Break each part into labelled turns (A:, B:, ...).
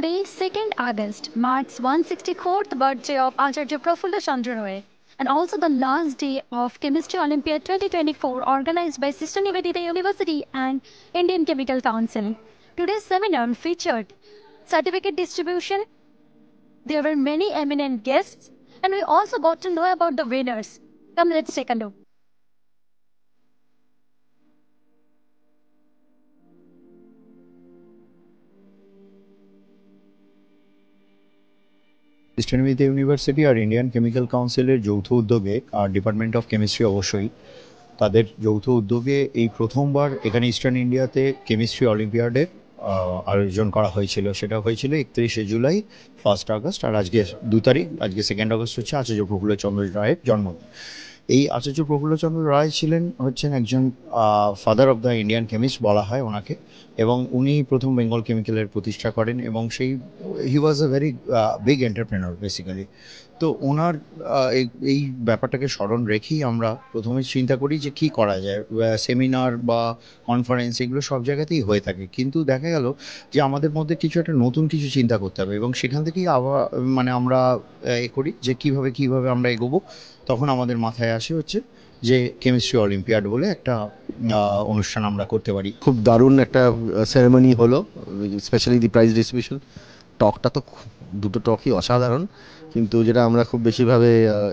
A: Today, 2nd August, marks 164th birthday of Acharya Prafulla Chandra Roy, and also the last day of Chemistry Olympiad 2024 organized by Sister Nivedita University and Indian Chemical Council. Today's seminar featured certificate distribution. There were many eminent guests, and we also got to know about the winners. Come, let's take a look.
B: Sister Nivedita university আর Indian chemical কাউন্সিলের যৌথ উদ্যোগে আর department of chemistry অবশ্যই তাদের যৌথ উদ্যোগে এই প্রথমবার এখানে ইস্টার্ন ইন্ডিয়াতে কেমিস্ট্রি অলিম্পিয়াডের আয়োজন করা হয়েছিল। সেটা হয়েছিল 31শে জুলাই, 1 আগস্ট, আর আজকে 2 তারিখ, আজকে 2 আগস্ট হচ্ছে আচার্য প্রফুল্লচন্দ্র রায়ের জন্মদিন। এই আচার্য প্রফুল্লচন্দ্র রায় হচ্ছেন একজন father of the Indian chemist বলা হয় ওনাকে, এবং উনি প্রথম বেঙ্গল কেমিক্যালের প্রতিষ্ঠা করেন, এবং he was a very big entrepreneur basically. তো ওনার এই ব্যাপারটাকে স্মরণ রেখেই আমরা প্রথমে চিন্তা করি যে কী করা যায়। সেমিনার বা কনফারেন্স এগুলো সব জায়গাতেই হয়ে থাকে, কিন্তু দেখা গেল যে আমাদের মধ্যে একটা নতুন কিছু চিন্তা করতে হবে, এবং সেখান থেকেই আবার আমরা করি যে কীভাবে আমরা এগোবো। তখন আমাদের মাথায় আসে যে কেমিস্ট্রি অলিম্পিয়াড বলে একটা অনুষ্ঠান আমরা করতে পারি।
C: খুব দারুণ একটা সেরেমনি হলো, স্পেশালি দি প্রাইজ ডিস্ট্রিবিউশন। টকটা তো দুটো টকই অসাধারণ, কিন্তু যেটা আমরা খুব বেশিভাবে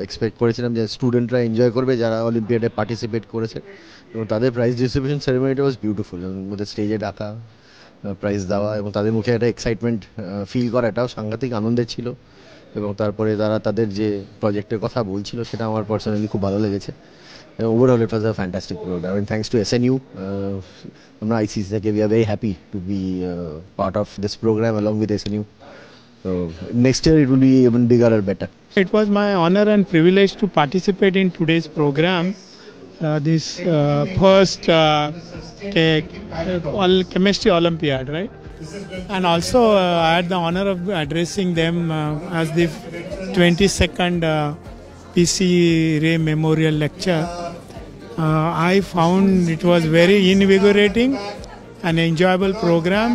C: এক্সপেক্ট করেছিলাম যে স্টুডেন্টরা এনজয় করবে যারা অলিম্পিয়াডে পার্টিসিপেট করেছে, এবং তাদের প্রাইজ ডিস্ট্রিবিউশন সেরেমনিটা ওয়াজ বিউটিফুল। ওদের স্টেজে ডাকা, প্রাইজ দেওয়া এবং তাদের মুখে একটা এক্সাইটমেন্ট ফিল করা, এটাও সাংঘাতিক আনন্দের ছিল। এবং তারপরে তারা তাদের যে প্রজেক্টের কথা বলছিল সেটা আমার পার্সোনালি খুব ভালো লেগেছে। Overall, it was a fantastic program, and thanks to SNU, from ICC, we are very happy to be part of this program along with SNU. So next year it will be even bigger or better.
D: It was my honor and privilege to participate in today's program. This first all chemistry Olympiad, right? And also I had the honor of addressing them as the 22nd PC Ray Memorial Lecture. I found it was very invigorating and enjoyable program,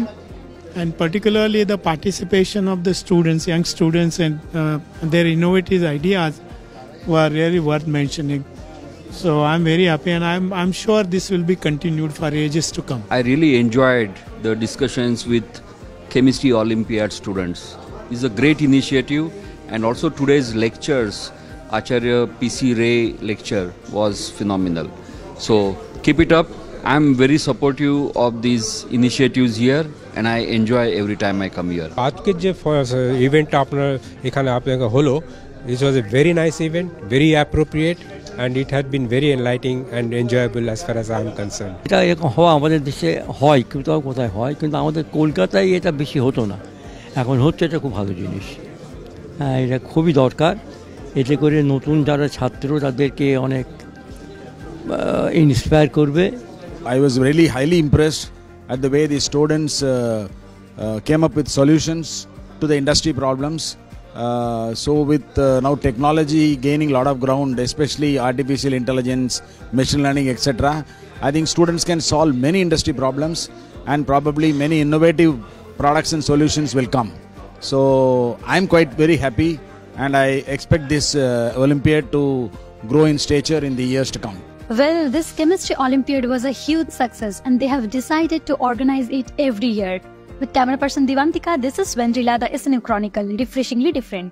D: and particularly the participation of the students, young students, and their innovative ideas were really worth mentioning. So I'm very happy, and I'm sure this will be continued for ages to come.
E: I really enjoyed the discussions with Chemistry Olympiad students. It's a great initiative, and also today's lectures, Acharya PC Ray lecture was phenomenal. So keep it up. I'm very supportive of these initiatives here, and I enjoy every time I come here.
F: আজকের যে event আপনার এখানে আপনাকে হলো, this was a very nice event, very appropriate, and it had been very enlightening and enjoyable as far as I am concerned.
G: এটা এরকম হওয়া আমাদের দেশে হয়, কিন্তু কোথায় হয়, কিন্তু আমাদের কলকাতায় এটা বেশি হতো না, এখন হচ্ছে। এটা খুব ভালো জিনিস, হ্যাঁ, এটা খুবই দরকার। এতে করে নতুন যারা ছাত্র তাদেরকে অনেক ইন্সপায়ার করবে।
H: I was really highly impressed at the way the students came up with solutions to the industry problems. So with now technology gaining a lot of ground, especially artificial intelligence, machine learning, etc., I think students can solve many industry problems, and probably many innovative products and solutions will come. So I'm quite very happy, and I expect this Olympiad to grow in stature in the years to come.
A: Well, this Chemistry Olympiad was a huge success, and they have decided to organize it every year. With camera person Divantika, this is Vendrila, the SNU Chronicle, refreshingly different.